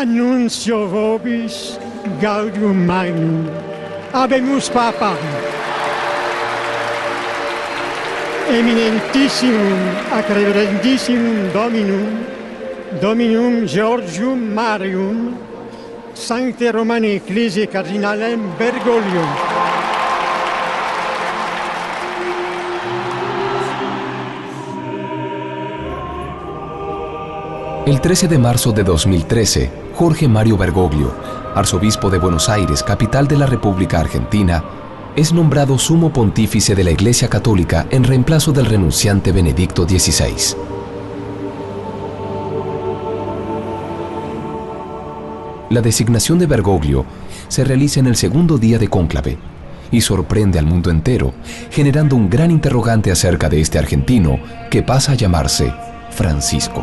Annuncio vobis gaudium magnum. Habemus Papa. Eminentissimum ac reverentissimum Dominum Georgium Marium, Sancte Romani Ecclesiae Cardinalem Bergoglio. El 13 de marzo de 2013, Jorge Mario Bergoglio, arzobispo de Buenos Aires, capital de la República Argentina, es nombrado sumo pontífice de la Iglesia Católica en reemplazo del renunciante Benedicto XVI. La designación de Bergoglio se realiza en el segundo día de cónclave y sorprende al mundo entero, generando un gran interrogante acerca de este argentino que pasa a llamarse Francisco.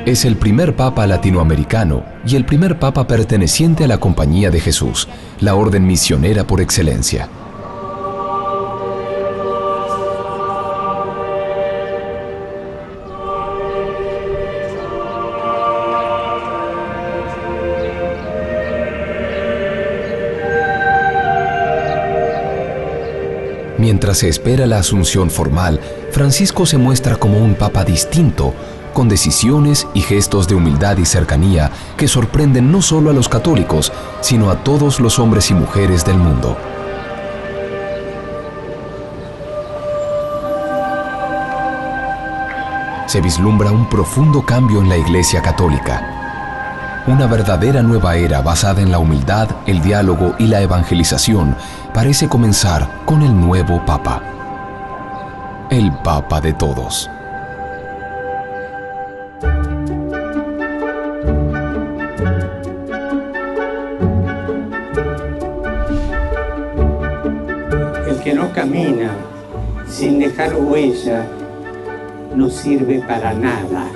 Es el primer papa latinoamericano y el primer papa perteneciente a la Compañía de Jesús, la orden misionera por excelencia. Mientras se espera la asunción formal, Francisco se muestra como un papa distinto, con decisiones y gestos de humildad y cercanía que sorprenden no solo a los católicos, sino a todos los hombres y mujeres del mundo. Se vislumbra un profundo cambio en la Iglesia Católica. Una verdadera nueva era basada en la humildad, el diálogo y la evangelización parece comenzar con el nuevo Papa. El Papa de todos. El que no camina sin dejar huella no sirve para nada.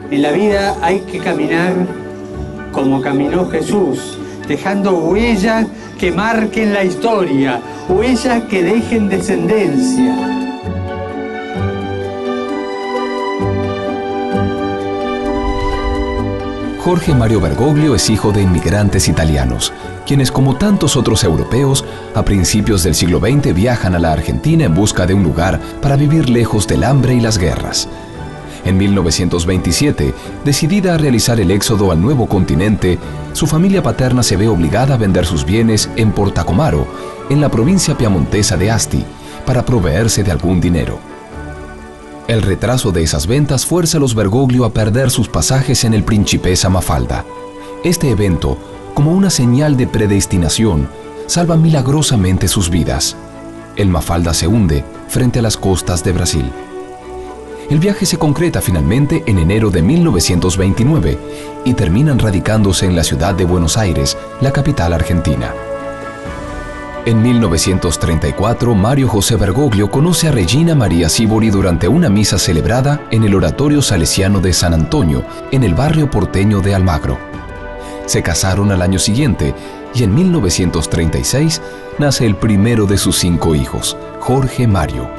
En la vida hay que caminar como caminó Jesús, dejando huellas que marquen la historia, huellas que dejen descendencia. Jorge Mario Bergoglio es hijo de inmigrantes italianos, quienes como tantos otros europeos, a principios del siglo XX viajan a la Argentina en busca de un lugar para vivir lejos del hambre y las guerras. En 1927, decidida a realizar el éxodo al nuevo continente, su familia paterna se ve obligada a vender sus bienes en Portacomaro, en la provincia piamontesa de Asti, para proveerse de algún dinero. El retraso de esas ventas fuerza a los Bergoglio a perder sus pasajes en el Principessa Mafalda. Este evento, como una señal de predestinación, salva milagrosamente sus vidas. El Mafalda se hunde frente a las costas de Brasil. El viaje se concreta finalmente en enero de 1929 y terminan radicándose en la ciudad de Buenos Aires, la capital argentina. En 1934, Mario José Bergoglio conoce a Regina María Sívori durante una misa celebrada en el Oratorio Salesiano de San Antonio, en el barrio porteño de Almagro. Se casaron al año siguiente y en 1936 nace el primero de sus 5 hijos, Jorge Mario.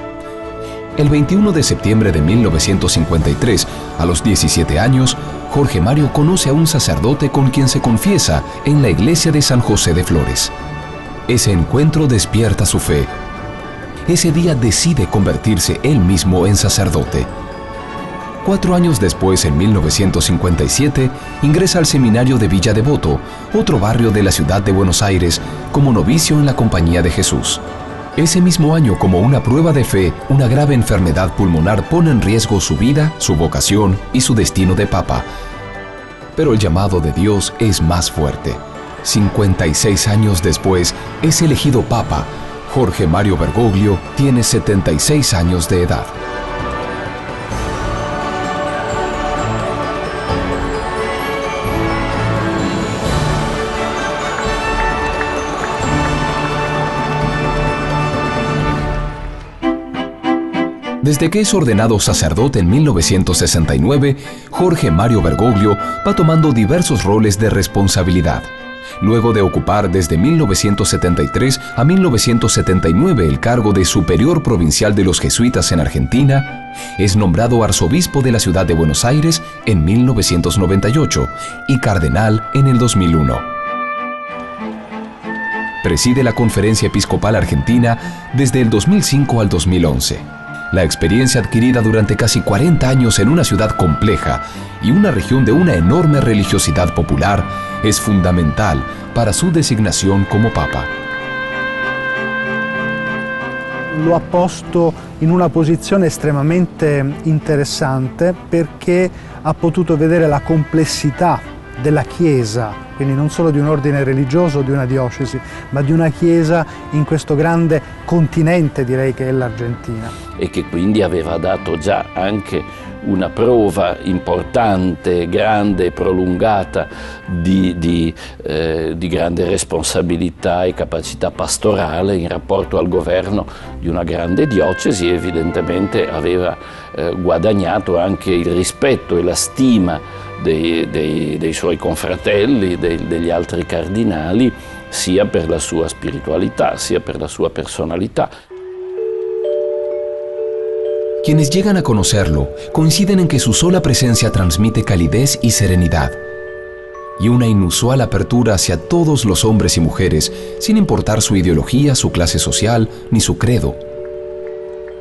El 21 de septiembre de 1953, a los 17 años, Jorge Mario conoce a un sacerdote con quien se confiesa en la iglesia de San José de Flores. Ese encuentro despierta su fe. Ese día decide convertirse él mismo en sacerdote. 4 años después, en 1957, ingresa al seminario de Villa Devoto, otro barrio de la ciudad de Buenos Aires, como novicio en la Compañía de Jesús. Ese mismo año, como una prueba de fe, una grave enfermedad pulmonar pone en riesgo su vida, su vocación y su destino de papa. Pero el llamado de Dios es más fuerte. 56 años después, es elegido papa. Jorge Mario Bergoglio tiene 76 años de edad. Desde que es ordenado sacerdote en 1969, Jorge Mario Bergoglio va tomando diversos roles de responsabilidad. luego de ocupar desde 1973 a 1979 el cargo de superior provincial de los jesuitas en Argentina, es nombrado arzobispo de la ciudad de Buenos Aires en 1998 y cardenal en el 2001. Preside la Conferencia Episcopal Argentina desde el 2005 al 2011. La experiencia adquirida durante casi 40 años en una ciudad compleja y una región de una enorme religiosidad popular es fundamental para su designación como Papa. Lo ha posto in una posizione estremamente interessante perché ha potuto vedere la complessità della Chiesa, quindi non solo di un ordine religioso o di una diocesi, ma di una Chiesa in questo grande continente, direi, che è l'Argentina. E che quindi aveva dato già anche una prova importante, grande e prolungata di grande responsabilità e capacità pastorale in rapporto al governo di una grande diocesi. Evidentemente aveva guadagnato anche il rispetto e la stima dei suoi confratelli, degli altri cardinali, sia per la sua spiritualità, sia per la sua personalità. Quienes llegan a conocerlo coinciden en que su sola presencia transmite calidez y serenidad, y una inusual apertura hacia todos los hombres y mujeres, sin importar su ideología, su clase social ni su credo.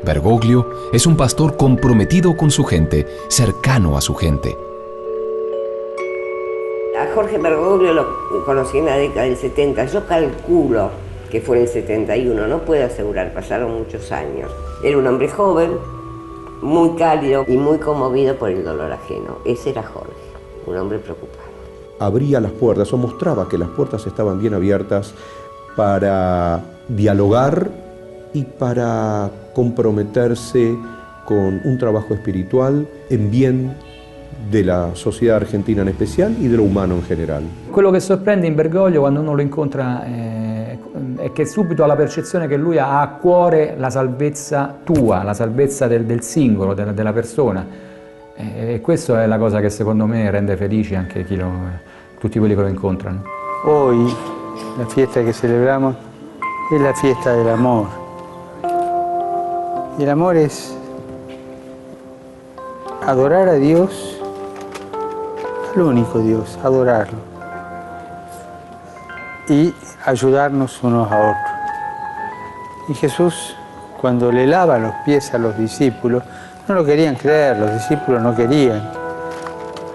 Bergoglio es un pastor comprometido con su gente, cercano a su gente. A Jorge Bergoglio lo conocí en la década del 70, yo calculo que fue en el 71, no puedo asegurar, pasaron muchos años. Era un hombre joven, muy cálido y muy conmovido por el dolor ajeno. Ese era Jorge, un hombre preocupado. Abría las puertas o mostraba que las puertas estaban bien abiertas para dialogar y para comprometerse con un trabajo espiritual en bien de la società argentina in especial e dell'umano in generale. Quello che sorprende in Bergoglio quando uno lo incontra è che subito ha la percezione che lui ha a cuore la salvezza tua, la salvezza del singolo, della persona. E questa è la cosa che secondo me rende felici anche tutti quelli che lo incontrano. Hoy la fiesta que celebramos es la fiesta del amor. Y el amor es adorar a Dios, al único Dios, adorarlo y ayudarnos unos a otros. Y Jesús, cuando le lava los pies a los discípulos, no lo querían creer, los discípulos no querían.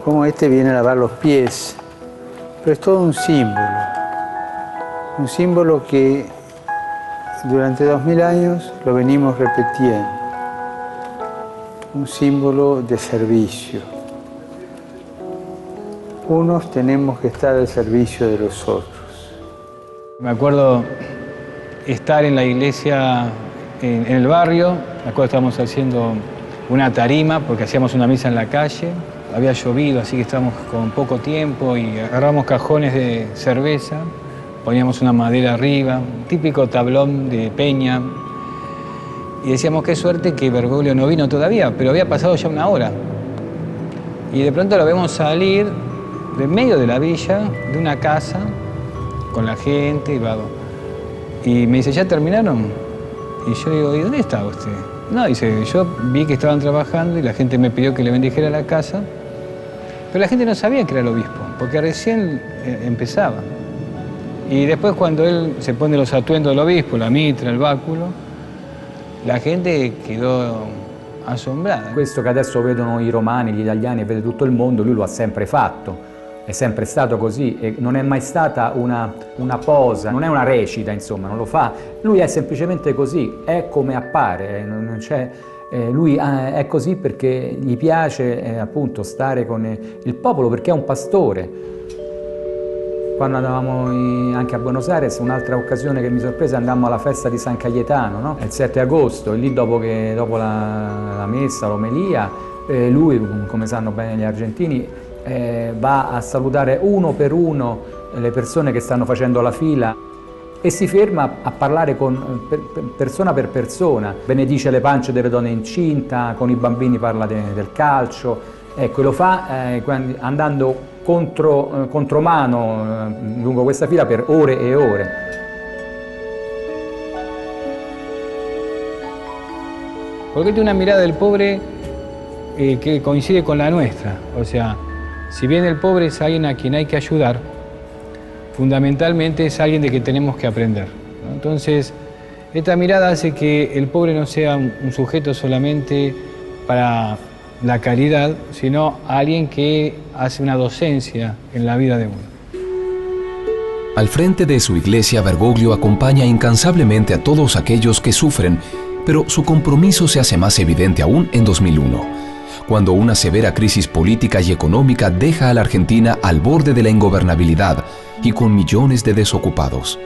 ¿Cómo este viene a lavar los pies? Pero es todo un símbolo que durante 2000 años lo venimos repitiendo, un símbolo de servicio. Unos tenemos que estar al servicio de los otros. Me acuerdo estar en la iglesia en el barrio, me acuerdo estábamos haciendo una tarima porque hacíamos una misa en la calle, había llovido, así que estábamos con poco tiempo y agarramos cajones de cerveza, poníamos una madera arriba, un típico tablón de peña, y decíamos qué suerte que Bergoglio no vino todavía, pero había pasado ya una hora. Y de pronto lo vemos salir de medio de la villa, de una casa, con la gente, y me dice, ¿ya terminaron? Y yo digo, ¿y dónde está usted? No, dice, yo vi que estaban trabajando y la gente me pidió que le bendijera la casa, pero la gente no sabía que era el obispo, porque recién empezaba. Y después cuando él se pone los atuendos del obispo, la mitra, il báculo, la gente quedò assombrata. Questo che adesso vedono i romani, gli italiani e vede tutto il mondo, lui lo ha sempre fatto. È sempre stato così e non è mai stata una posa, non è una recita, insomma, non lo fa. Lui è semplicemente così, è come appare, non c'è... lui è così perché gli piace appunto stare con il popolo, perché è un pastore. Quando andavamo anche a Buenos Aires, un'altra occasione che mi sorprese, andammo alla festa di San Cayetano, no? Il 7 agosto, e lì dopo la messa, l'omelia, lui, come sanno bene gli argentini, va a salutare uno per uno le persone che stanno facendo la fila e si ferma a parlare persona per persona, benedice le pance delle donne incinta, con i bambini parla del calcio, ecco, lo fa andando contromano lungo questa fila per ore e ore. Porque tiene una mirada del pobre que coincide con la nuestra. O sea, si bien el pobre es alguien a quien hay que ayudar, fundamentalmente es alguien de que tenemos que aprender, ¿no? Entonces, esta mirada hace que el pobre no sea un sujeto solamente para la caridad, sino alguien que hace una docencia en la vida de uno. Al frente de su iglesia, Bergoglio acompaña incansablemente a todos aquellos que sufren, pero su compromiso se hace más evidente aún en 2001, cuando una severa crisis política y económica deja a la Argentina al borde de la ingobernabilidad y con millones de desocupados.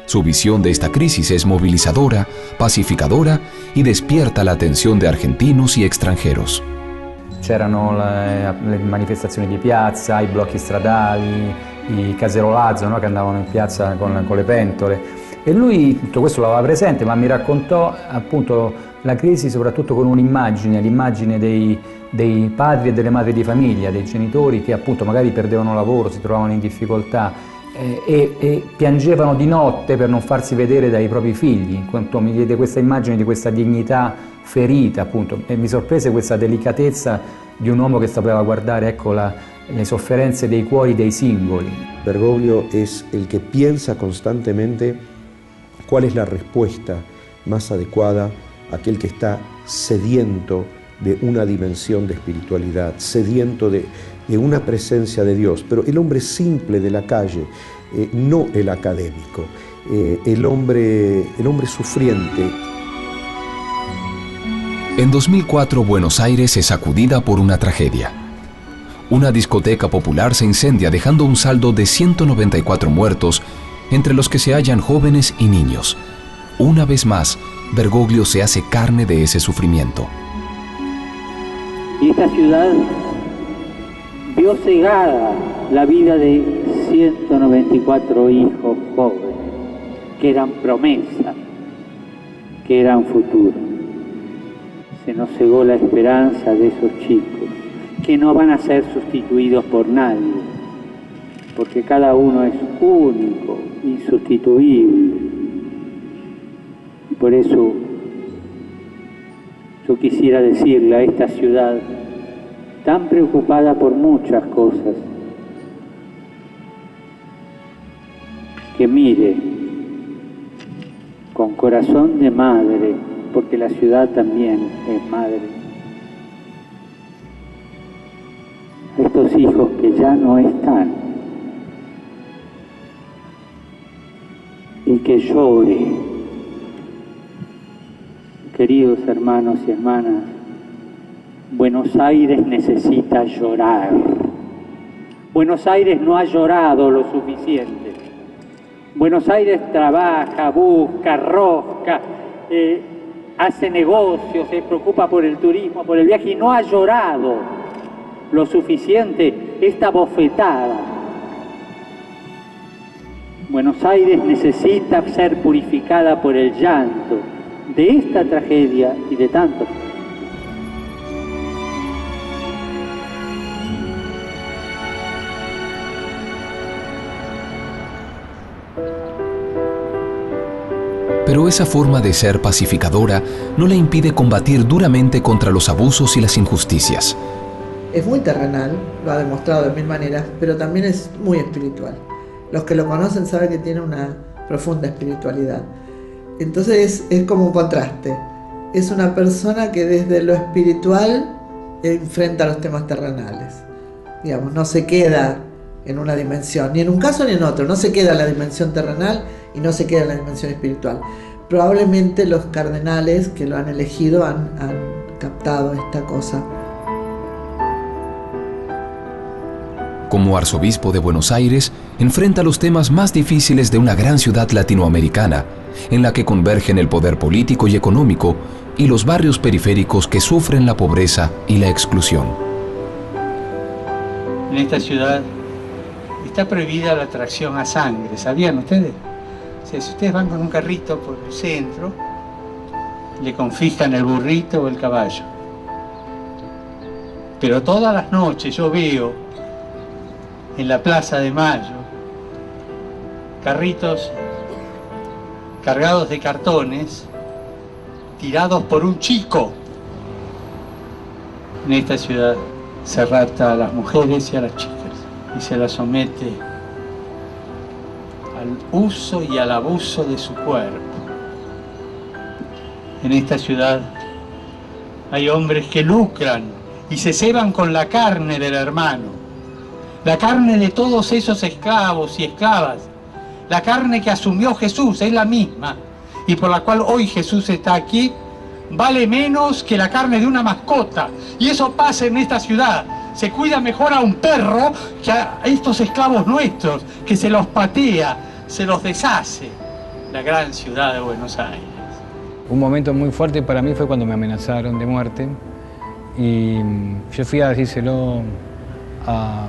Su visión de esta crisis es movilizadora, pacificadora y despierta la atención de argentinos y extranjeros. C'erano le manifestazioni di piazza, i blocchi stradali, i caserolazzo, no? Che andavano in piazza con le pentole. E lui tutto questo lo aveva presente, ma mi raccontò appunto la crisi soprattutto con un'immagine, l'immagine dei padri e delle madri di famiglia, dei genitori che appunto magari perdevano lavoro, si trovavano in difficoltà e piangevano di notte per non farsi vedere dai propri figli, in quanto mi diede questa immagine di questa dignità ferita appunto, e mi sorprese questa delicatezza di un uomo che sapeva guardare, ecco, le sofferenze dei cuori dei singoli. Bergoglio es el que piensa constantemente cuál es la respuesta más adecuada a aquel que está sediento de una dimensión de espiritualidad, sediento de una presencia de Dios, pero el hombre simple de la calle, no el académico, el hombre sufriente. En 2004, Buenos Aires es sacudida por una tragedia. Una discoteca popular se incendia dejando un saldo de 194 muertos, entre los que se hallan jóvenes y niños. Una vez más, Bergoglio se hace carne de ese sufrimiento. Y esta ciudad vio cegada la vida de 194 hijos jóvenes, que eran promesa, que eran futuro. Se nos cegó la esperanza de esos chicos, que no van a ser sustituidos por nadie, porque cada uno es único, insustituible. Y por eso yo quisiera decirle a esta ciudad, tan preocupada por muchas cosas, que mire con corazón de madre, porque la ciudad también es madre, a estos hijos que ya no están, y que llore. Queridos hermanos y hermanas, Buenos Aires necesita llorar. Buenos Aires no ha llorado lo suficiente. Buenos Aires trabaja, busca, rosca, hace negocios, se preocupa por el turismo, por el viaje, y no ha llorado lo suficiente esta bofetada. Buenos Aires necesita ser purificada por el llanto de esta tragedia y de tantos. Pero esa forma de ser pacificadora no le impide combatir duramente contra los abusos y las injusticias. Es muy terrenal, lo ha demostrado de mil maneras, pero también es muy espiritual. Los que lo conocen saben que tiene una profunda espiritualidad. Entonces es como un contraste. Es una persona que desde lo espiritual enfrenta los temas terrenales. Digamos, no se queda en una dimensión, ni en un caso ni en otro. No se queda en la dimensión terrenal y no se queda en la dimensión espiritual. Probablemente los cardenales que lo han elegido han captado esta cosa. Como arzobispo de Buenos Aires, enfrenta los temas más difíciles de una gran ciudad latinoamericana, en la que convergen el poder político y económico y los barrios periféricos que sufren la pobreza y la exclusión. En esta ciudad está prohibida la tracción a sangre, ¿sabían ustedes? O sea, si ustedes van con un carrito por el centro, le confiscan el burrito o el caballo. Pero todas las noches yo veo en la Plaza de Mayo, carritos cargados de cartones tirados por un chico. En esta ciudad se rapta a las mujeres y a las chicas y se las somete al uso y al abuso de su cuerpo. En esta ciudad hay hombres que lucran y se ceban con la carne del hermano, la carne de todos esos esclavos y esclavas. La carne que asumió Jesús es la misma y por la cual hoy Jesús está aquí, vale menos que la carne de una mascota. Y eso pasa en esta ciudad. Se cuida mejor a un perro que a estos esclavos nuestros, que se los patea, se los deshace. La gran ciudad de Buenos Aires. Un momento muy fuerte para mí fue cuando me amenazaron de muerte y yo fui a decírselo a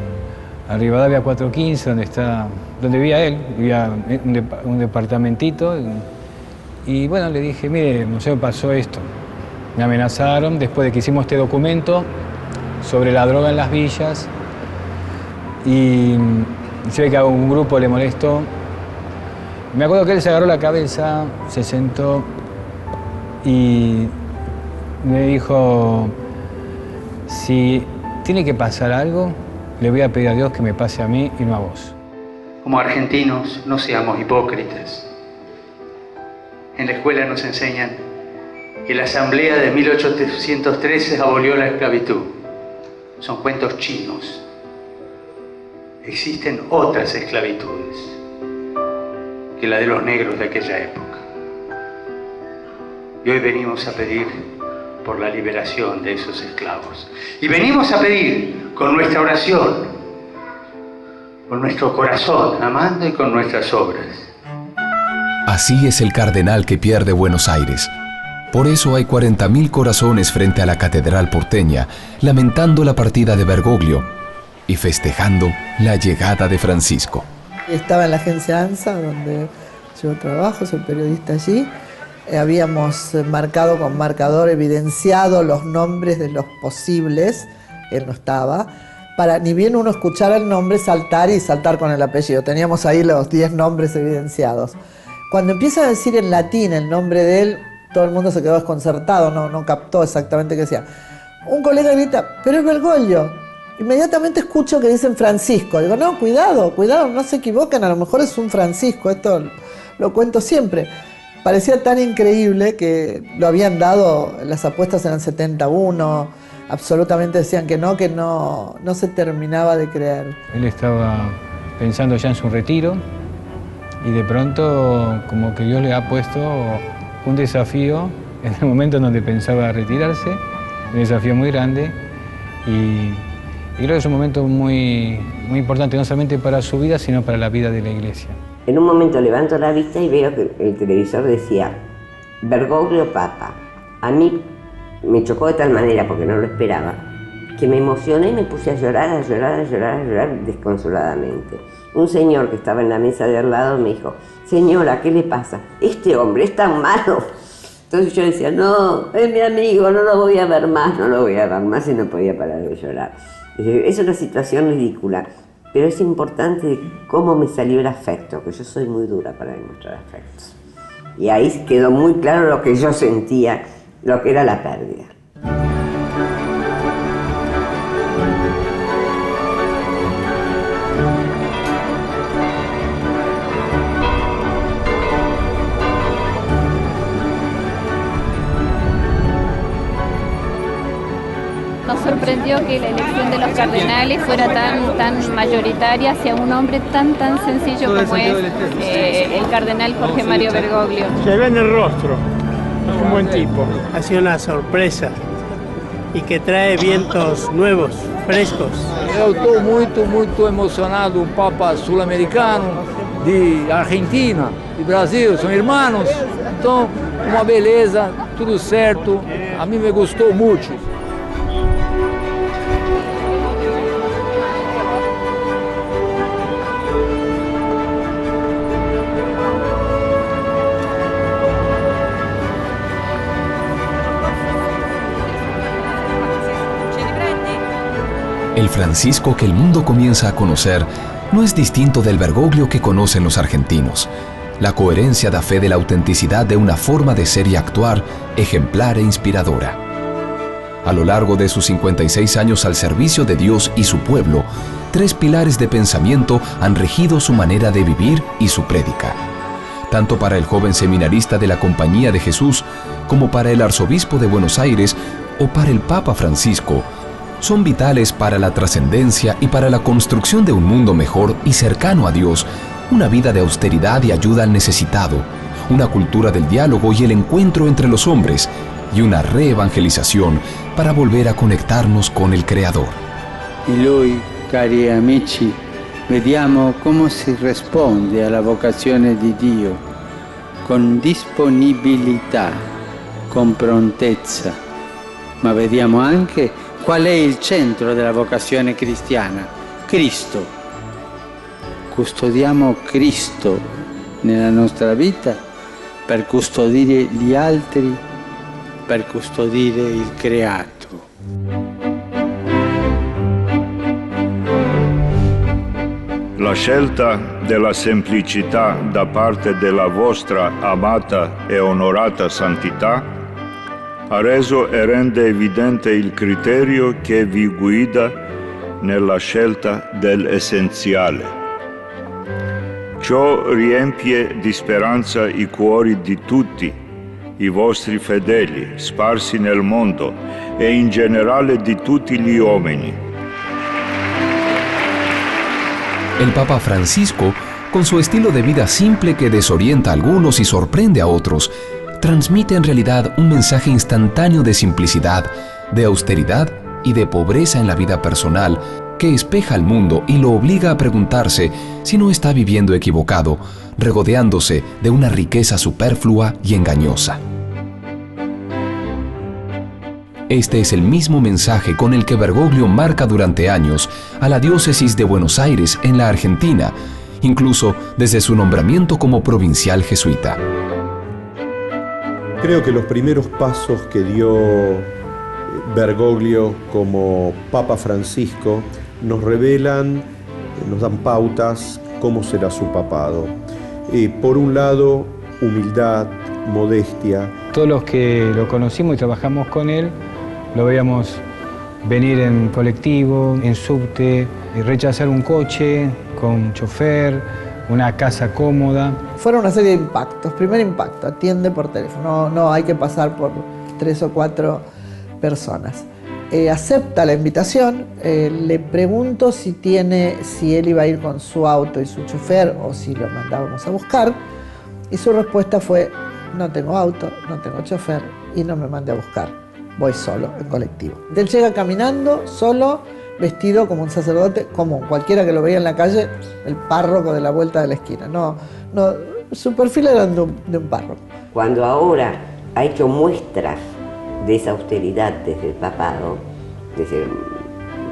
Rivadavia 415, donde vivía él, vivía en un departamentito y bueno, le dije, mire, no sé, me pasó esto. Me amenazaron después de que hicimos este documento sobre la droga en las villas y se ve que a un grupo le molestó. Me acuerdo que él se agarró la cabeza, se sentó y me dijo, si tiene que pasar algo, le voy a pedir a Dios que me pase a mí y no a vos. Como argentinos, no seamos hipócritas. En la escuela nos enseñan que la Asamblea de 1813 abolió la esclavitud. Son cuentos chinos. Existen otras esclavitudes que la de los negros de aquella época. Y hoy venimos a pedir por la liberación de esos esclavos. Y venimos a pedir con nuestra oración, con nuestro corazón, amando y con nuestras obras. Así es el cardenal que pierde Buenos Aires. Por eso hay 40.000 corazones frente a la catedral porteña, lamentando la partida de Bergoglio y festejando la llegada de Francisco. Estaba en la agencia ANSA, donde yo trabajo, soy periodista allí. Habíamos marcado con marcador evidenciado los nombres de los posibles, él no estaba, para ni bien uno escuchara el nombre saltar y saltar con el apellido. Teníamos ahí los 10 nombres evidenciados. Cuando empieza a decir en latín el nombre de él, todo el mundo se quedó desconcertado, no captó exactamente qué decía. Un colega grita, pero es Bergoglio. Inmediatamente escucho que dicen Francisco. Digo, no, cuidado, no se equivoquen, a lo mejor es un Francisco, esto lo cuento siempre. Parecía tan increíble que lo habían dado, las apuestas eran 71, absolutamente decían que no se terminaba de creer. Él estaba pensando ya en su retiro y de pronto como que Dios le ha puesto un desafío en el momento en donde pensaba retirarse, un desafío muy grande y creo que es un momento muy importante, no solamente para su vida, sino para la vida de la Iglesia. En un momento levanto la vista y veo que el televisor decía Bergoglio Papa. A mí me chocó de tal manera, porque no lo esperaba, que me emocioné y me puse a llorar desconsoladamente. Un señor que estaba en la mesa de al lado me dijo, señora, ¿qué le pasa? Este hombre es tan malo. Entonces yo decía, no, es mi amigo, no lo voy a ver más y no podía parar de llorar. Es una situación ridícula. Pero es importante cómo me salió el afecto, que yo soy muy dura para demostrar afectos. Y ahí quedó muy claro lo que yo sentía, lo que era la pérdida. Nos sorprendió que la elección de los cardenales fuera tan mayoritaria hacia un hombre tan sencillo como es el cardenal Jorge Mario Bergoglio. Se ve en el rostro, es un buen tipo. Ha sido una sorpresa y que trae vientos nuevos, frescos. Eu estou muito emocionado, um Papa sul-americano, de Argentina, de Brasil, são irmãos. Então, uma beleza, tudo certo, a mim me gostou muito. El Francisco que el mundo comienza a conocer no es distinto del Bergoglio que conocen los argentinos. La coherencia da fe de la autenticidad de una forma de ser y actuar ejemplar e inspiradora. A lo largo de sus 56 años al servicio de Dios y su pueblo, 3 pilares de pensamiento han regido su manera de vivir y su prédica. Tanto para el joven seminarista de la Compañía de Jesús, como para el arzobispo de Buenos Aires o para el Papa Francisco, son vitales para la trascendencia y para la construcción de un mundo mejor y cercano a Dios, una vida de austeridad y ayuda al necesitado, una cultura del diálogo y el encuentro entre los hombres, y una reevangelización para volver a conectarnos con el Creador. E lui, cari amici, vediamo come si risponde alla vocazione di Dio, con disponibilità, con prontezza, ma vediamo anche qual è il centro della vocazione cristiana, Cristo. Custodiamo Cristo nella nostra vita per custodire gli altri, per custodire il creato. La scelta della semplicità da parte della vostra amata e onorata santità ha reso e rende evidente il criterio che vi guida nella scelta dell'essenziale. Ciò riempie di speranza i cuori di tutti i vostri fedeli sparsi nel mondo e in generale di tutti gli uomini. El Papa Francisco, con su estilo de vida simple que desorienta a algunos y sorprende a otros, transmite en realidad un mensaje instantáneo de simplicidad, de austeridad y de pobreza en la vida personal, que espeja al mundo y lo obliga a preguntarse si no está viviendo equivocado, regodeándose de una riqueza superflua y engañosa. Este es el mismo mensaje con el que Bergoglio marca durante años a la diócesis de Buenos Aires en la Argentina, incluso desde su nombramiento como provincial jesuita. Creo que los primeros pasos que dio Bergoglio como Papa Francisco nos revelan, nos dan pautas cómo será su papado. Por un lado, humildad, modestia. Todos los que lo conocimos y trabajamos con él, lo veíamos venir en colectivo, en subte, rechazar un coche con chofer, una casa cómoda. Fueron una serie de impactos. Primer impacto, atiende por teléfono, no hay que pasar por 3 o 4 personas. Acepta la invitación, le pregunto si él iba a ir con su auto y su chofer o si lo mandábamos a buscar, y su respuesta fue: no tengo auto, no tengo chofer y no me mande a buscar, voy solo, en colectivo. Él llega caminando, solo, vestido como un sacerdote común, cualquiera que lo veía en la calle, el párroco de la vuelta de la esquina. No, su perfil era de un párroco. Cuando ahora ha hecho muestras de esa austeridad desde el papado,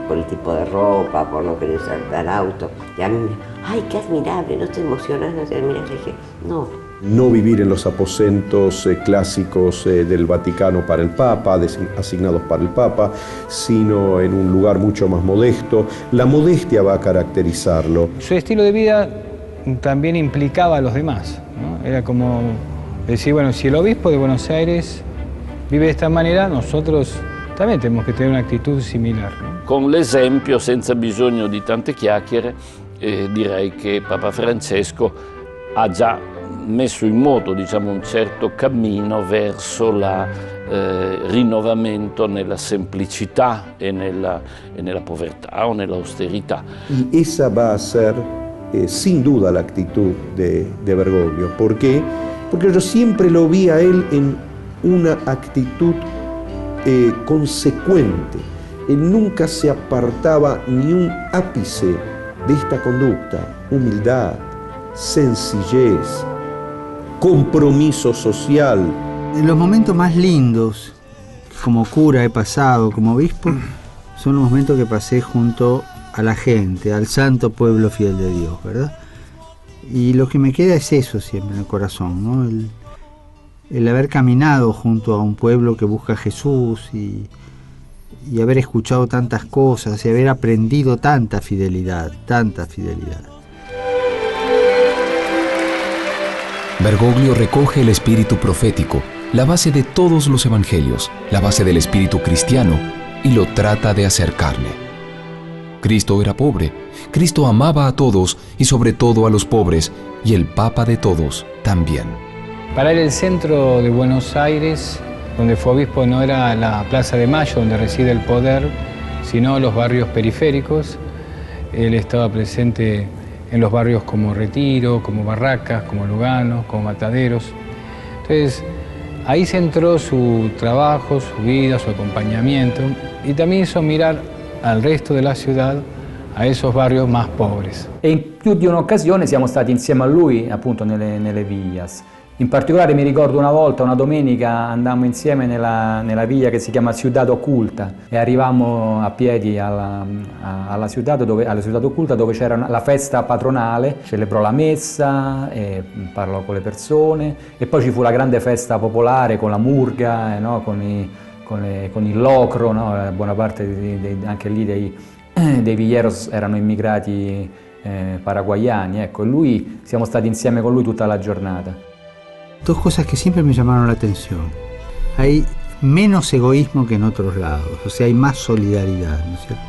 por el tipo de ropa, por no querer saltar auto, y a mí ¡ay, qué admirable! ¿No te emocionas? ¿No te admiras? Le dije, no. No vivir en los aposentos clásicos del Vaticano para el Papa, asignados para el Papa, sino en un lugar mucho más modesto. La modestia va a caracterizarlo. Su estilo de vida también implicaba a los demás, ¿no? Era como decir, bueno, si el obispo de Buenos Aires vive de esta manera, nosotros también tenemos que tener una actitud similar, ¿no? Con l'esempio, senza bisogno di tante chiacchiere, direi che Papa Francesco ha già messo in moto, diciamo, un certo cammino verso il rinnovamento nella semplicità e nella povertà o nell'austerità. Y esa va a ser sin duda la actitud de Bergoglio. ¿Por qué? Porque yo siempre lo vi a él en una actitud consecuente. Él nunca se apartaba ni un ápice de esta conducta: humildad, sencillez, compromiso social. En los momentos más lindos, como cura he pasado, como obispo, son los momentos que pasé junto a la gente, al santo pueblo fiel de Dios, ¿verdad? Y lo que me queda es eso siempre en el corazón, ¿no? El haber caminado junto a un pueblo que busca a Jesús y y haber escuchado tantas cosas y haber aprendido tanta fidelidad, tanta fidelidad. Bergoglio recoge el espíritu profético, la base de todos los evangelios, la base del espíritu cristiano, y lo trata de hacer carne. Cristo era pobre, Cristo amaba a todos y sobre todo a los pobres, y el Papa de todos también. Para él el centro de Buenos Aires, donde fue obispo, no era la Plaza de Mayo, donde reside el poder, sino los barrios periféricos. Él estaba presente en los barrios como Retiro, como Barracas, como Lugano, como Mataderos. Entonces, ahí centró su trabajo, su vida, su acompañamiento, y también hizo mirar al resto della ciudad, a esos barrios más pobres. E in più di un'occasione siamo stati insieme a lui, appunto, nelle villas. In particolare mi ricordo una volta, una domenica, andammo insieme nella villa che si chiama Ciudad Oculta e arrivammo a piedi alla Ciudad Oculta, dove c'era la festa patronale, celebrò la messa, parlò con le persone e poi ci fu la grande festa popolare con la murga, no? con il locro, no? Buona parte anche lì dei villeros erano immigrati paraguayani, ecco, e siamo stati insieme con lui tutta la giornata. Dos cosas que siempre me llamaron la atención. Hay menos egoísmo que en otros lados, o sea, hay más solidaridad, ¿no es cierto?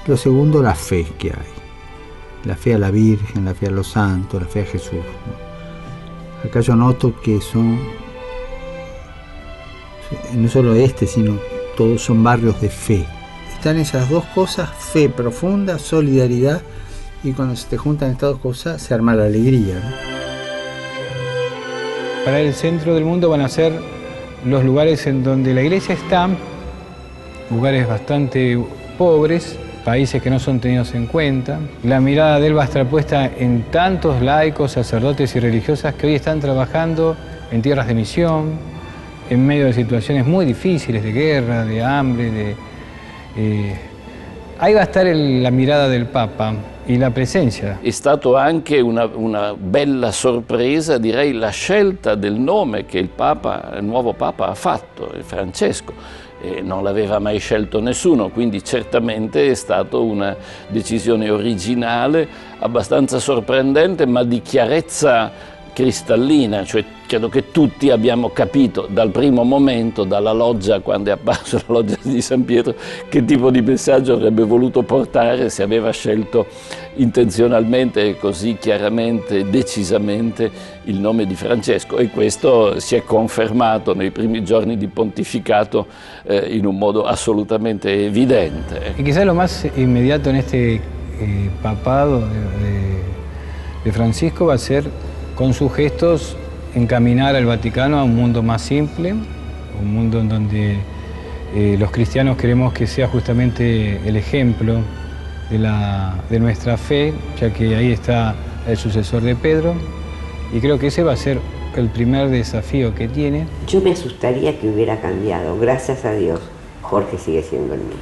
Lo segundo, la fe que hay. La fe a la Virgen, la fe a los santos, la fe a Jesús, ¿no? Acá yo noto que son, no solo sino todos son barrios de fe. Están esas dos cosas, fe profunda, solidaridad, y cuando se te juntan estas dos cosas se arma la alegría, ¿no? Para el centro del mundo van a ser los lugares en donde la iglesia está, lugares bastante pobres, países que no son tenidos en cuenta. La mirada de él va a estar puesta en tantos laicos, sacerdotes y religiosas que hoy están trabajando en tierras de misión, en medio de situaciones muy difíciles, de guerra, de hambre, ahí va a estar la mirada del Papa e la presenza. È stato anche una bella sorpresa, direi, la scelta del nome che il nuovo Papa ha fatto, Francesco. Non l'aveva mai scelto nessuno, quindi certamente è stata una decisione originale, abbastanza sorprendente, ma di chiarezza cristallina, cioè credo che tutti abbiamo capito dal primo momento, dalla loggia, quando è apparso la loggia di San Pietro, che tipo di messaggio avrebbe voluto portare se aveva scelto intenzionalmente e così chiaramente, decisamente il nome di Francesco, e questo si è confermato nei primi giorni di pontificato in un modo assolutamente evidente. Y quizás lo más inmediato en este papado de Francisco va a ser, con sus gestos, encaminar al Vaticano a un mundo más simple, un mundo en donde los cristianos queremos que sea justamente el ejemplo de nuestra fe, ya que ahí está el sucesor de Pedro, y creo que ese va a ser el primer desafío que tiene. Yo me asustaría que hubiera cambiado, gracias a Dios, Jorge sigue siendo el mismo.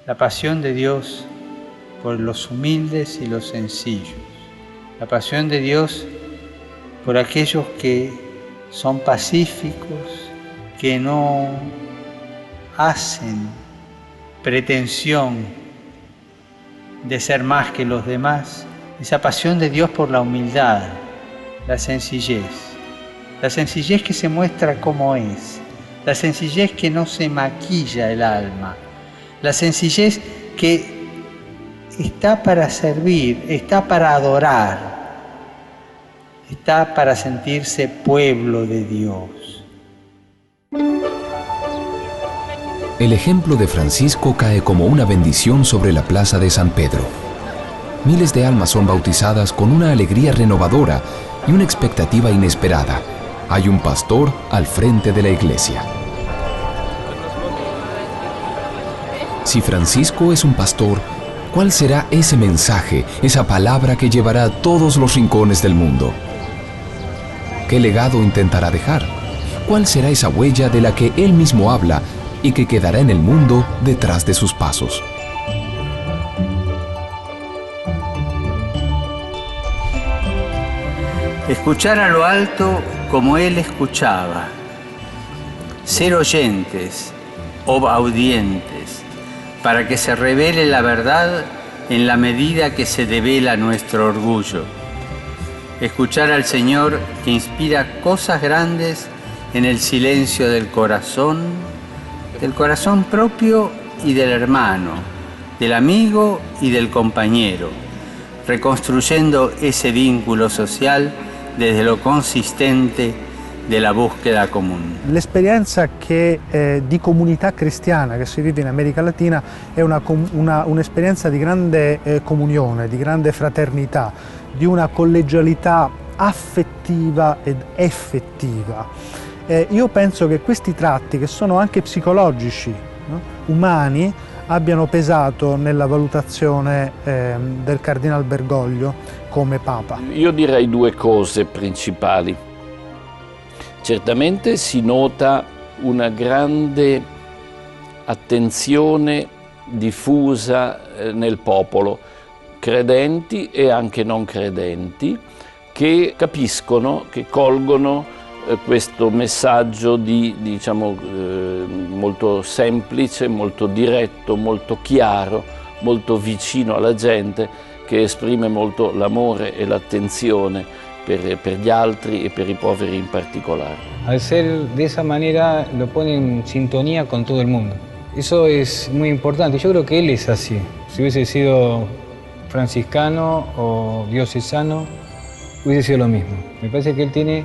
La pasión de Dios por los humildes y los sencillos. La pasión de Dios por aquellos que son pacíficos, que no hacen pretensión de ser más que los demás. Esa pasión de Dios por la humildad, la sencillez que se muestra como es, la sencillez que no se maquilla el alma, la sencillez que está para servir, está para adorar, está para sentirse pueblo de Dios. El ejemplo de Francisco cae como una bendición sobre la plaza de San Pedro. Miles de almas son bautizadas con una alegría renovadora y una expectativa inesperada. Hay un pastor al frente de la iglesia. Si Francisco es un pastor, ¿cuál será ese mensaje, esa palabra que llevará a todos los rincones del mundo? ¿Qué legado intentará dejar? ¿Cuál será esa huella de la que él mismo habla y que quedará en el mundo detrás de sus pasos? Escuchar a lo alto como él escuchaba. Ser oyentes, obaudientes, para que se revele la verdad en la medida que se devela nuestro orgullo. Escuchar al Señor que inspira cosas grandes en el silencio del corazón propio y del hermano, del amigo y del compañero, reconstruyendo ese vínculo social desde lo consistente della búsqueda comune. L'esperienza di comunità cristiana che si vive in America Latina è un'esperienza di grande comunione, di grande fraternità, di una collegialità affettiva ed effettiva. Io penso che questi tratti, che sono anche psicologici, no? Umani, abbiano pesato nella valutazione del Cardinal Bergoglio come Papa. Io direi due cose principali. Certamente si nota una grande attenzione diffusa nel popolo, credenti e anche non credenti, che capiscono, che colgono questo messaggio molto semplice, molto diretto, molto chiaro, molto vicino alla gente, che esprime molto l'amore e l'attenzione per gli altri y per i poveri en particular. Al ser de esa manera lo pone en sintonía con todo el mundo. Eso es muy importante. Yo creo que él es así. Si hubiese sido franciscano o diocesano, hubiese sido lo mismo. Me parece que él tiene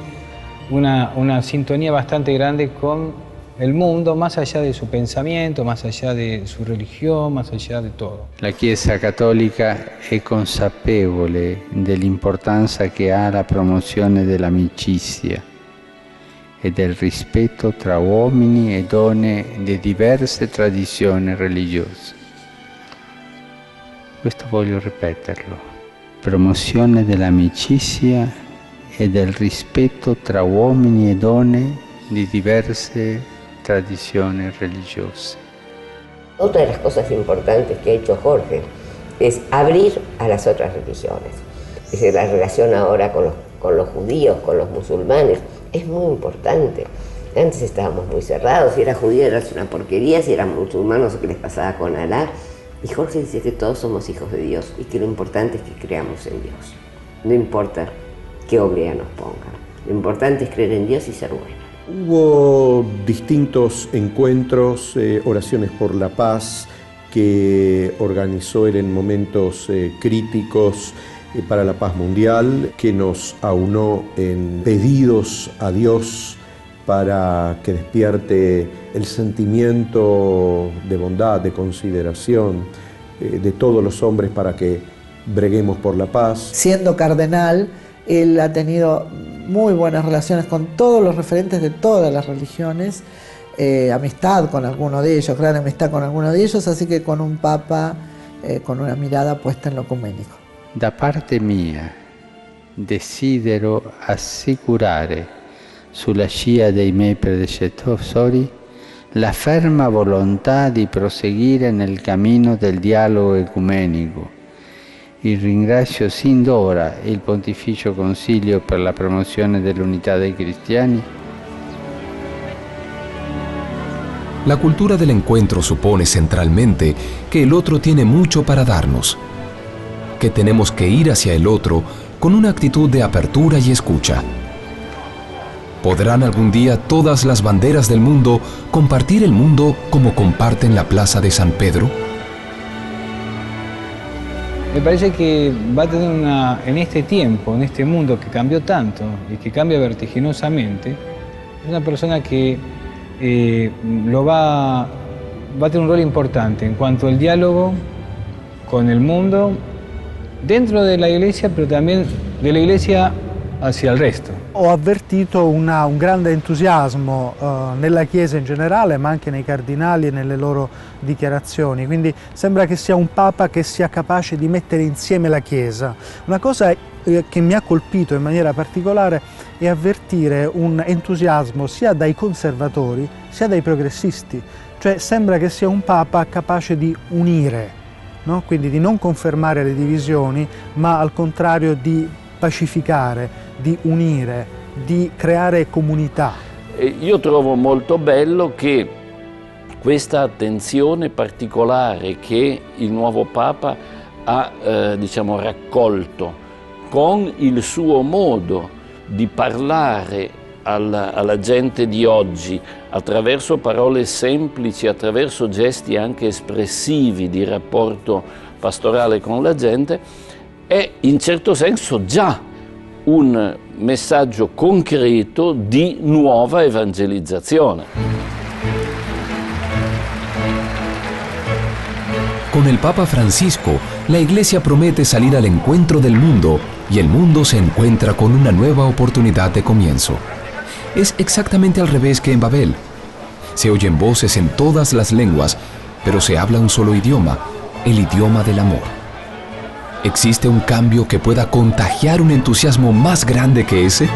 una sintonía bastante grande con el mundo, más allá de su pensamiento, más allá de su religión, más allá de todo. La Chiesa Cattolica è consapevole dell'importanza che ha la promozione dell'amicizia e del rispetto tra uomini e donne di diverse tradizioni religiose. Questo voglio ripeterlo. Promozione dell'amicizia e del rispetto tra uomini e donne di diverse tradiciones religiosas. Otra de las cosas importantes que ha hecho Jorge es abrir a las otras religiones. Es decir, la relación ahora con los judíos, con los musulmanes, es muy importante. Antes estábamos muy cerrados, si era judío era una porquería, si eran musulmanos, ¿qué les pasaba con Alá? Y Jorge dice que todos somos hijos de Dios y que lo importante es que creamos en Dios. No importa qué oblea nos pongan, lo importante es creer en Dios y ser buenos. Hubo distintos encuentros, oraciones por la paz que organizó él en momentos críticos para la paz mundial, que nos aunó en pedidos a Dios para que despierte el sentimiento de bondad, de consideración de todos los hombres para que breguemos por la paz. Siendo cardenal, él ha tenido muy buenas relaciones con todos los referentes de todas las religiones, amistad con alguno de ellos, gran amistad con alguno de ellos, así que con un papa con una mirada puesta en lo ecuménico. Da parte mia desidero assicurare sulla scia dei miei predecessori la ferma volontà di proseguire nel cammino del dialogo ecumenico. Y ringrazio sin d'ora il Pontificio Concilio per la promozione dell'unità dei cristiani. La cultura del encuentro supone centralmente que el otro tiene mucho para darnos, que tenemos que ir hacia el otro con una actitud de apertura y escucha. ¿Podrán algún día todas las banderas del mundo compartir el mundo como comparten la Plaza de San Pedro? Me parece que va a tener en este tiempo, en este mundo que cambió tanto y que cambia vertiginosamente, es una persona que va a tener un rol importante en cuanto al diálogo con el mundo, dentro de la Iglesia, pero también de la Iglesia hacia il resto. Ho avvertito un grande entusiasmo nella Chiesa in generale, ma anche nei cardinali e nelle loro dichiarazioni, quindi sembra che sia un Papa che sia capace di mettere insieme la Chiesa. Una cosa che mi ha colpito in maniera particolare è avvertire un entusiasmo sia dai conservatori sia dai progressisti, cioè sembra che sia un Papa capace di unire, no? Quindi di non confermare le divisioni, ma al contrario di pacificare, di unire, di creare comunità. Io trovo molto bello che questa attenzione particolare che il nuovo Papa ha diciamo, raccolto con il suo modo di parlare alla gente di oggi, attraverso parole semplici, attraverso gesti anche espressivi di rapporto pastorale con la gente, è in certo senso già un messaggio concreto di nuova evangelizzazione. Con el Papa Francisco, la Iglesia promete salir al encuentro del mundo y el mundo se encuentra con una nueva oportunidad de comienzo. Es exactamente al revés que en Babel. Se oyen voces en todas las lenguas, pero se habla un solo idioma, el idioma del amor. ¿Existe un cambio que pueda contagiar un entusiasmo más grande que ese?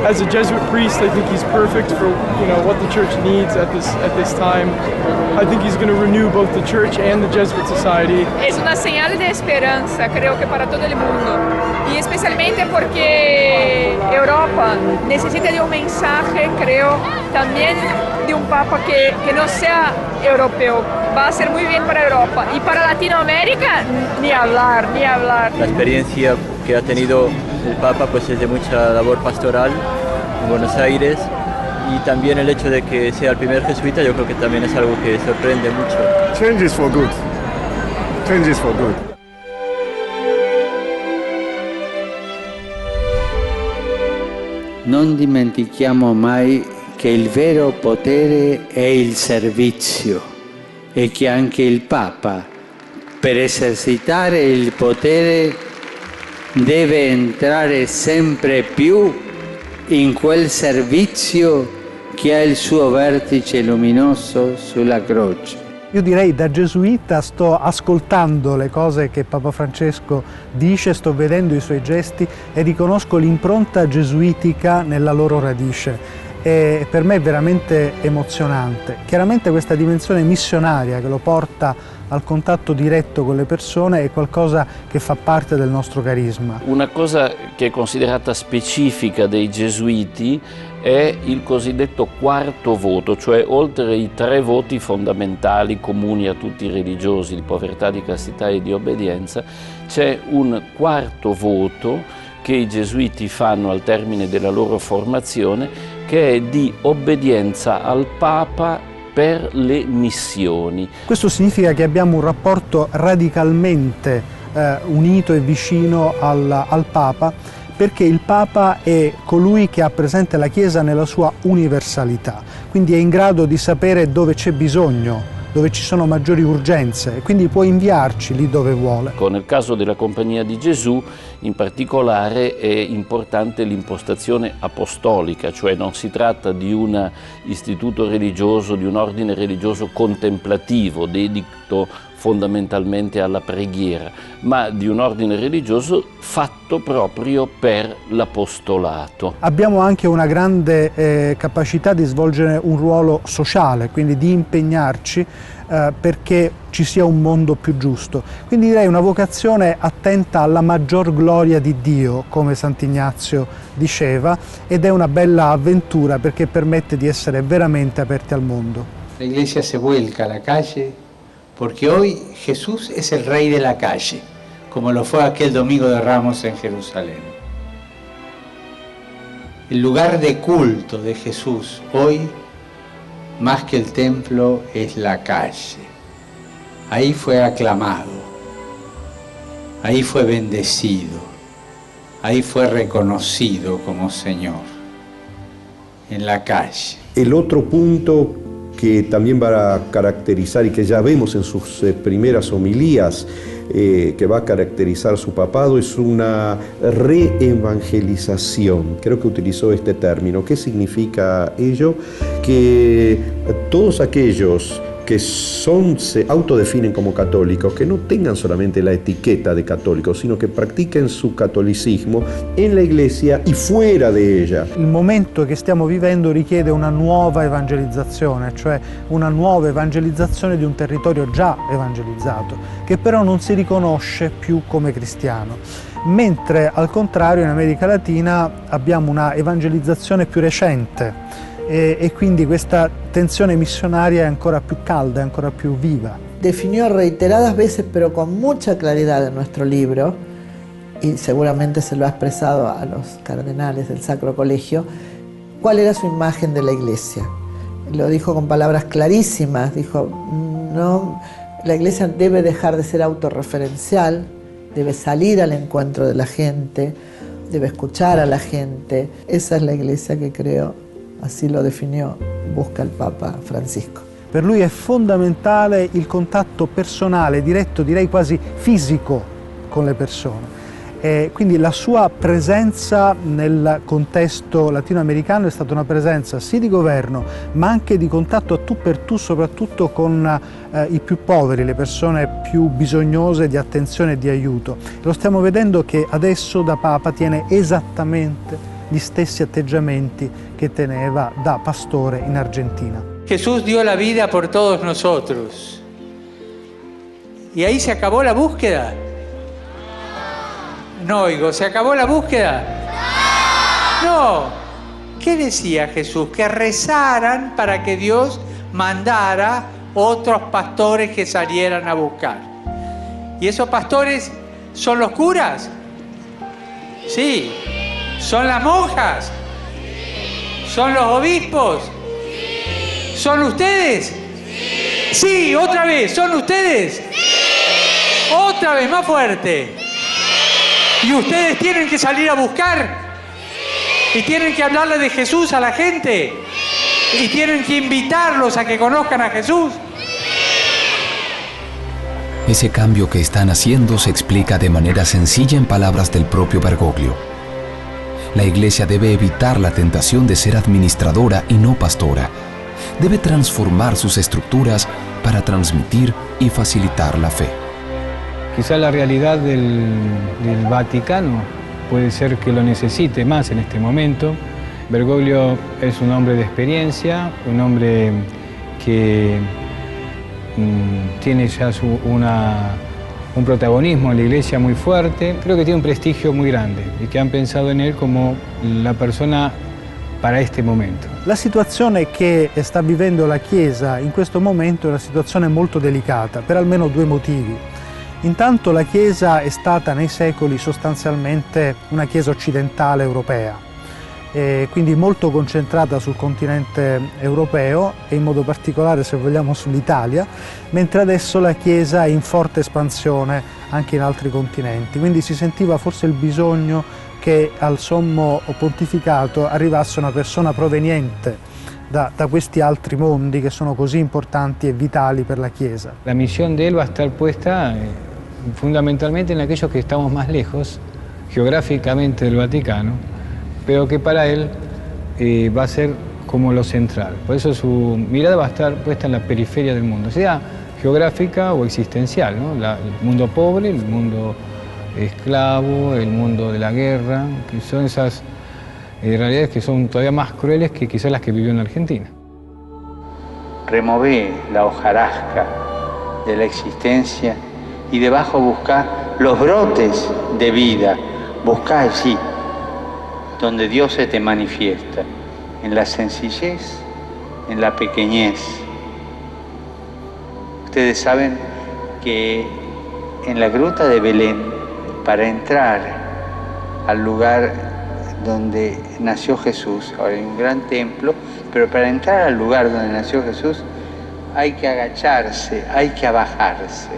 As a Jesuit priest, I think he's perfect for what the church needs at this time. I think he's going to renew both the church and the Jesuit Society. Es una señal de esperanza, creo que para todo el mundo, y especialmente porque Europa necesita de un mensaje, creo, también de un papa que no sea europeo. Va a ser muy bien para Europa, y para Latinoamérica ni hablar, ni hablar. La experiencia que ha tenido el Papa pues es de mucha labor pastoral en Buenos Aires, y también el hecho de que sea el primer jesuita, yo creo que también es algo que sorprende mucho. Change is for good. Change is for good. Non dimentichiamo mai che il vero potere è il servizio e che anche il Papa, per esercitare il potere, deve entrare sempre più in quel servizio che ha il suo vertice luminoso sulla croce. Io direi, da gesuita sto ascoltando le cose che Papa Francesco dice, sto vedendo i suoi gesti e riconosco l'impronta gesuitica nella loro radice. E per me è veramente emozionante. Chiaramente questa dimensione missionaria che lo porta al contatto diretto con le persone è qualcosa che fa parte del nostro carisma. Una cosa che è considerata specifica dei gesuiti è il cosiddetto quarto voto, cioè oltre ai 3 voti fondamentali comuni a tutti i religiosi di povertà, di castità e di obbedienza, c'è un quarto voto che i gesuiti fanno al termine della loro formazione, che è di obbedienza al Papa per le missioni. Questo significa che abbiamo un rapporto radicalmente unito e vicino al Papa, perché il Papa è colui che ha presente la Chiesa nella sua universalità, quindi è in grado di sapere dove c'è bisogno, dove ci sono maggiori urgenze, e quindi può inviarci lì dove vuole. Nel caso della Compagnia di Gesù in particolare è importante l'impostazione apostolica, cioè non si tratta di un istituto religioso, di un ordine religioso contemplativo, dedito fondamentalmente alla preghiera, ma di un ordine religioso fatto proprio per l'apostolato. Abbiamo anche una grande capacità di svolgere un ruolo sociale, quindi di impegnarci perché ci sia un mondo più giusto. Quindi direi una vocazione attenta alla maggior gloria di Dio, come Sant'Ignazio diceva, ed è una bella avventura perché permette di essere veramente aperti al mondo. La Iglesia se vuelca a la calle porque hoy Jesús es el Rey de la calle, como lo fue aquel Domingo de Ramos en Jerusalén. El lugar de culto de Jesús hoy, más que el templo, es la calle. Ahí fue aclamado, ahí fue bendecido, ahí fue reconocido como Señor, en la calle. El otro punto que también va a caracterizar y que ya vemos en sus primeras homilías, que va a caracterizar su papado, es una reevangelización. Creo que utilizó este término. ¿Qué significa ello? Que todos aquellos que se autodefinen como católicos, que no tengan solamente la etichetta di cattolico, sino che pratiquen su cattolicismo en la Iglesia y fuera de ella. Il momento che stiamo vivendo richiede una nuova evangelizzazione, cioè una nuova evangelizzazione di un territorio già evangelizzato, che però non si riconosce più come cristiano. Mentre al contrario in America Latina abbiamo una evangelizzazione più recente, e quindi questa tensione missionaria è ancora più calda, è ancora più viva. Definió reiteradas veces, pero con mucha claridad en nuestro libro, y seguramente se lo ha expresado a los cardenales del Sacro Colegio, cuál era su imagen de la Iglesia. Lo dijo con palabras clarísimas, dijo, no, la Iglesia debe dejar de ser autorreferencial, debe salir al encuentro de la gente, debe escuchar a la gente. Esa es la Iglesia che creo, así lo definió, busca il Papa Francisco. Per lui è fondamentale il contatto personale, diretto, direi quasi fisico con le persone. Quindi la sua presenza nel contesto latinoamericano è stata una presenza sì di governo, ma anche di contatto a tu per tu, soprattutto con i più poveri, le persone più bisognose di attenzione e di aiuto. Lo stiamo vedendo che adesso da Papa tiene esattamente gli stessi atteggiamenti che teneva da pastore in Argentina. Jesús dio la vida por todos nosotros. ¿Y ahí se acabó la búsqueda? No oigo, ¿se acabó la búsqueda? No. ¿Qué decía Jesús? Que rezaran para que Dios mandara otros pastores que salieran a buscar. ¿Y esos pastores son los curas? Sí. ¿Son las monjas? ¿Son los obispos? ¿Son ustedes? Sí, otra vez, ¿son ustedes? Otra vez, más fuerte. Y ustedes tienen que salir a buscar. Y tienen que hablarle de Jesús a la gente. Y tienen que invitarlos a que conozcan a Jesús. Ese cambio que están haciendo se explica de manera sencilla en palabras del propio Bergoglio. La Iglesia debe evitar la tentación de ser administradora y no pastora. Debe transformar sus estructuras para transmitir y facilitar la fe. Quizá la realidad del Vaticano puede ser que lo necesite más en este momento. Bergoglio es un hombre de experiencia, un hombre que tiene ya un protagonismo en la Iglesia muy fuerte. Creo que tiene un prestigio muy grande y que han pensado en él como la persona para este momento. La situazione che sta vivendo la Chiesa in questo momento è una situazione molto delicata per almeno due motivi. Intanto la Chiesa è stata nei secoli sostanzialmente una Chiesa occidentale europea, quindi molto concentrata sul continente europeo e in modo particolare, se vogliamo, sull'Italia, mentre adesso la Chiesa è in forte espansione anche in altri continenti, quindi si sentiva forse il bisogno che al sommo pontificato arrivasse una persona proveniente da questi altri mondi che sono così importanti e vitali per la Chiesa. La misión de él va a estar puesta fundamentalmente en aquellos que estamos más lejos geográficamente del Vaticano, pero que para él va a ser como lo central. Por eso su mirada va a estar puesta en la periferia del mundo, sea geográfica o existencial, ¿no? El mundo pobre, el mundo esclavo, el mundo de la guerra, que son esas realidades que son todavía más crueles que quizás las que vivió en Argentina. Remové la hojarasca de la existencia y debajo buscá los brotes de vida. Buscá allí donde Dios se te manifiesta, en la sencillez, en la pequeñez. Ustedes saben que en la gruta de Belén, para entrar al lugar donde nació Jesús, ahora hay un gran templo, pero para entrar al lugar donde nació Jesús hay que agacharse, hay que abajarse.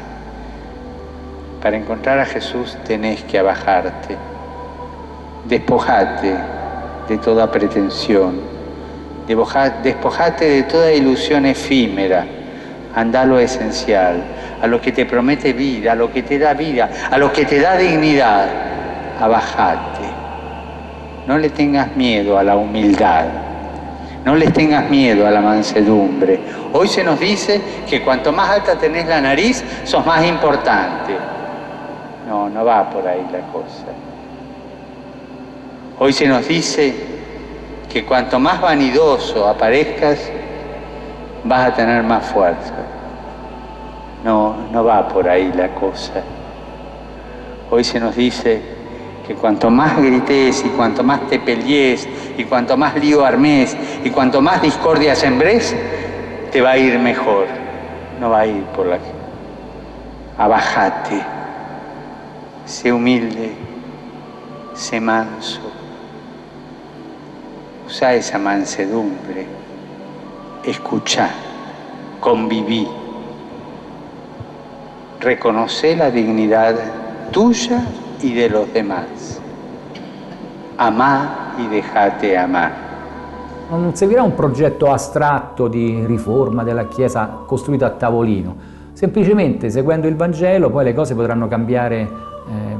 Para encontrar a Jesús tenés que abajarte. Despojate de toda pretensión, despojate de toda ilusión efímera, andá a lo esencial, a lo que te promete vida, a lo que te da vida, a lo que te da dignidad. Abajate. No le tengas miedo a la humildad, no les tengas miedo a la mansedumbre. Hoy se nos dice que cuanto más alta tenés la nariz, sos más importante. No, no va por ahí la cosa. Hoy se nos dice que cuanto más vanidoso aparezcas, vas a tener más fuerza. No, no va por ahí la cosa. Hoy se nos dice que cuanto más grites y cuanto más te pelees y cuanto más lío armes y cuanto más discordia sembrés, te va a ir mejor. No va a ir por la... Abájate, sé humilde, sé manso. Usa esa mansedumbre, escuchá, conviví. Reconoce la dignidad tuya y de los demás. Amá y dejate amar. Non seguirà un progetto astratto di riforma della Chiesa costruito a tavolino. Semplicemente seguendo il Vangelo poi le cose potranno cambiare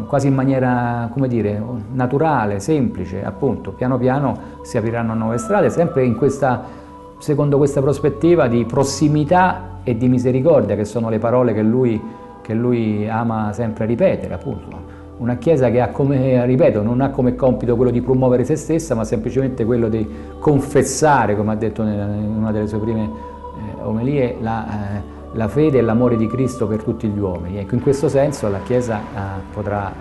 quasi in maniera, come dire, naturale, semplice, appunto. Piano piano si apriranno nuove strade, sempre in questa, secondo questa prospettiva di prossimità e di misericordia, che sono le parole che lui ama sempre ripetere, appunto. Una Chiesa che ha come, ripeto, non ha come compito quello di promuovere se stessa, ma semplicemente quello di confessare, come ha detto in una delle sue prime omelie, la fede e l'amore di Cristo per tutti gli uomini. Ecco, in questo senso la Chiesa potrà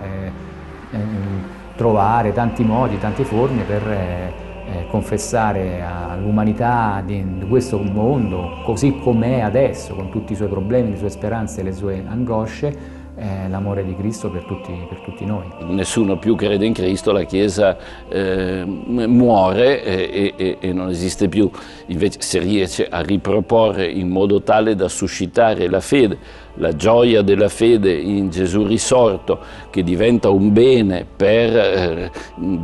trovare tanti modi, tante forme per confessare all'umanità di questo mondo, così com'è adesso, con tutti i suoi problemi, le sue speranze e le sue angosce, l'amore di Cristo per tutti noi. Nessuno più crede in Cristo, la Chiesa muore e non esiste più. Invece se riesce a riproporre in modo tale da suscitare la fede, la gioia della fede in Gesù risorto, che diventa un bene per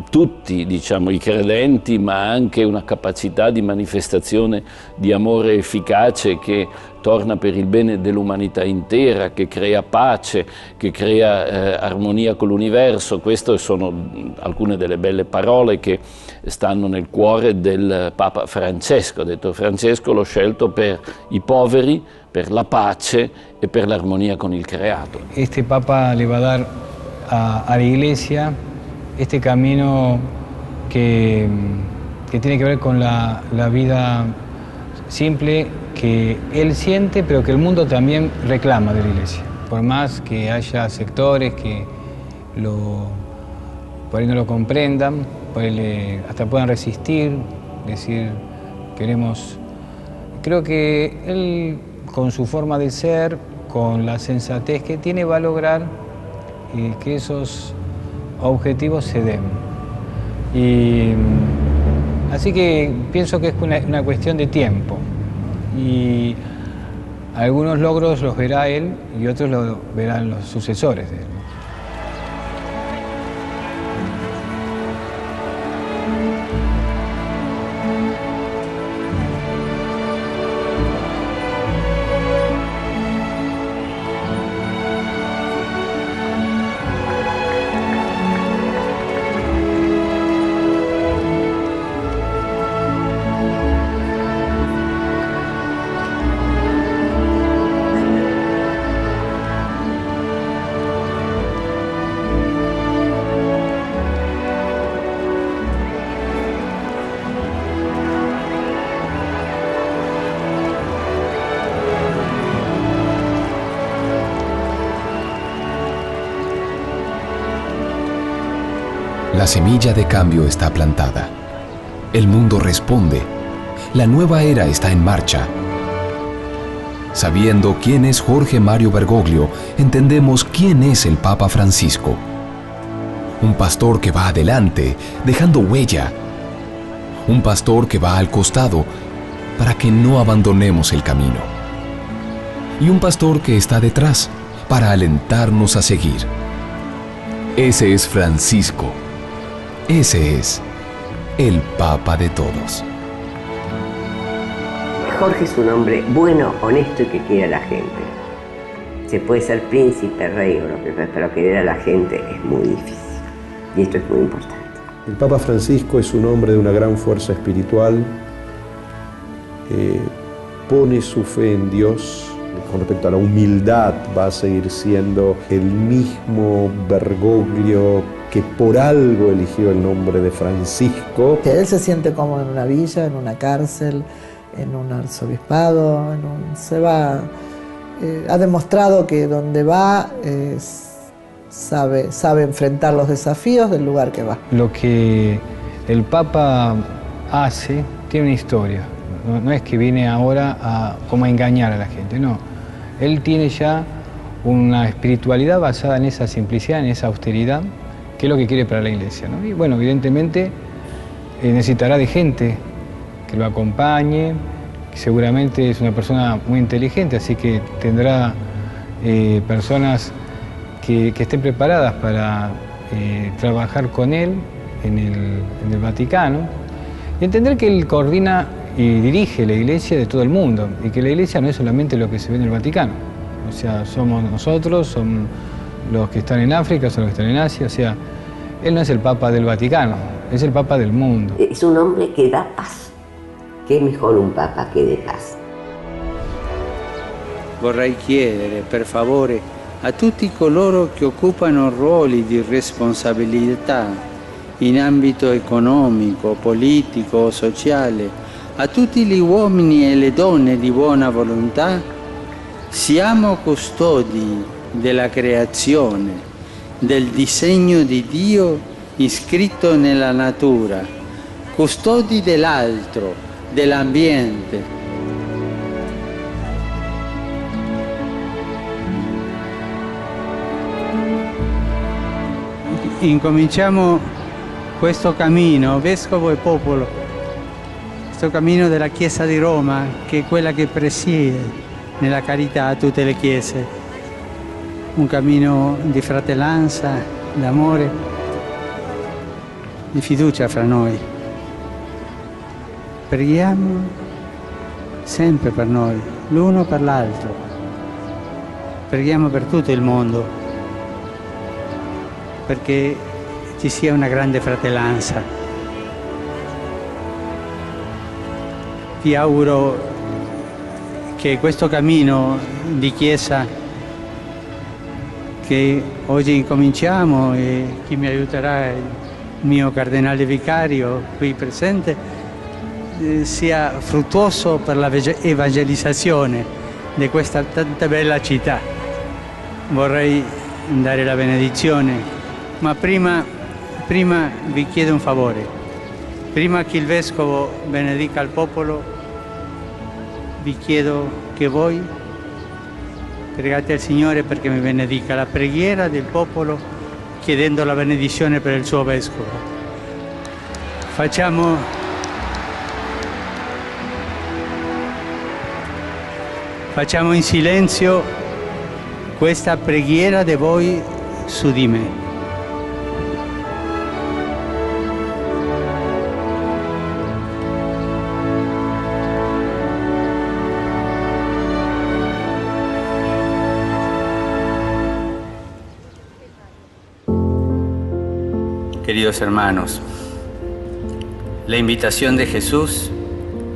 tutti, diciamo, i credenti, ma anche una capacità di manifestazione di amore efficace che torna per il bene dell'umanità intera, che crea pace, che crea armonia con l'universo. Queste sono alcune delle belle parole che stanno nel cuore del Papa Francesco. Ha detto: Francesco l'ho scelto per i poveri, per la pace e per l'armonia con il creato. Este Papa le va a dar a la Iglesia este camino que tiene que ver con la vida simple que él siente, pero que el mundo también reclama de la Iglesia. Por más que haya sectores que por ahí no lo comprendan, por ahí hasta puedan resistir, decir queremos... Creo que él, con su forma de ser, con la sensatez que tiene, va a lograr que esos objetivos se den. Y así que pienso que es una cuestión de tiempo. Y algunos logros los verá él y otros los verán los sucesores de él. La semilla de cambio está plantada. El mundo responde. La nueva era está en marcha. Sabiendo quién es Jorge Mario Bergoglio, entendemos quién es el Papa Francisco. Un pastor que va adelante, dejando huella. Un pastor que va al costado para que no abandonemos el camino. Y un pastor que está detrás para alentarnos a seguir. Ese es Francisco. Ese es el Papa de todos. Jorge es un hombre bueno, honesto y que quiere a la gente. Se puede ser príncipe, rey o lo que sea, pero querer a la gente es muy difícil. Y esto es muy importante. El Papa Francisco es un hombre de una gran fuerza espiritual. Pone su fe en Dios. Con respecto a la humildad, va a seguir siendo el mismo Bergoglio que por algo eligió el nombre de Francisco. Él se siente como en una villa, en una cárcel, en un arzobispado, ha demostrado que donde va sabe enfrentar los desafíos del lugar que va. Lo que el Papa hace tiene una historia. No es que viene ahora como a engañar a la gente, no. Él tiene ya una espiritualidad basada en esa simplicidad, en esa austeridad, que es lo que quiere para la Iglesia, ¿no? Y bueno, evidentemente necesitará de gente que lo acompañe, que seguramente es una persona muy inteligente, así que tendrá personas que estén preparadas para trabajar con él en el Vaticano y entender que él coordina y dirige la Iglesia de todo el mundo y que la Iglesia no es solamente lo que se ve en el Vaticano, o sea, somos nosotros, son los que están en África, son los que están en Asia, o sea, él no es el Papa del Vaticano, es el Papa del mundo. Es un hombre que da paz. ¿Qué es mejor un Papa que dé paz? Vorrei chiedere, per favore, a tutti coloro che occupano ruoli di responsabilità in ambito economico, politico o sociale, a tutti gli uomini e le donne di buona volontà, siamo custodi della creazione, del disegno di Dio iscritto nella natura, custodi dell'altro, dell'ambiente. Incominciamo questo cammino, Vescovo e Popolo, questo cammino della Chiesa di Roma, che è quella che presiede nella carità a tutte le chiese. Un cammino di fratellanza, d'amore, di fiducia fra noi. Preghiamo sempre per noi, l'uno per l'altro. Preghiamo per tutto il mondo, perché ci sia una grande fratellanza. Vi auguro che questo cammino di Chiesa che oggi incominciamo e chi mi aiuterà il mio cardinale vicario qui presente sia fruttuoso per la evangelizzazione di questa tanta bella città. Vorrei dare la benedizione, ma prima vi chiedo un favore. Prima che il Vescovo benedica il popolo, vi chiedo che voi pregate al Signore perché mi benedica la preghiera del popolo chiedendo la benedizione per il suo Vescovo. Facciamo in silenzio questa preghiera di voi su di me. Queridos hermanos, la invitación de Jesús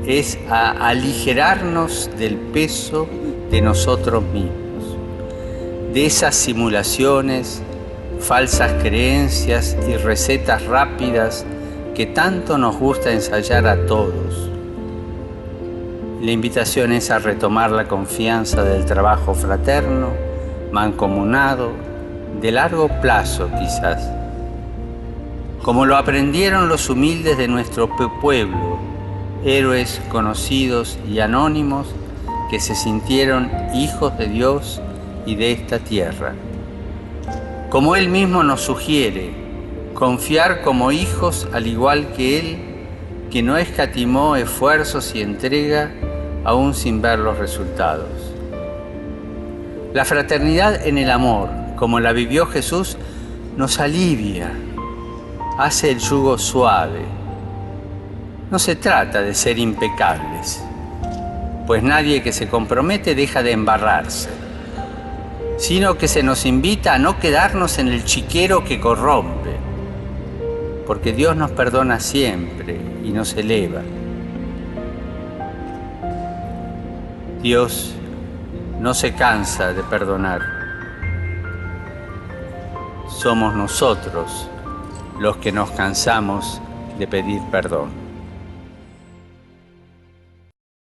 es a aligerarnos del peso de nosotros mismos, de esas simulaciones, falsas creencias y recetas rápidas que tanto nos gusta ensayar a todos. La invitación es a retomar la confianza del trabajo fraterno, mancomunado, de largo plazo quizás, como lo aprendieron los humildes de nuestro pueblo, héroes conocidos y anónimos que se sintieron hijos de Dios y de esta tierra. Como Él mismo nos sugiere, confiar como hijos al igual que Él, que no escatimó esfuerzos y entrega aún sin ver los resultados. La fraternidad en el amor, como la vivió Jesús, nos alivia, hace el yugo suave. No se trata de ser impecables, pues nadie que se compromete deja de embarrarse, sino que se nos invita a no quedarnos en el chiquero que corrompe, porque Dios nos perdona siempre y nos eleva. Dios no se cansa de perdonar. Somos nosotros los que nos cansamos de pedir perdón.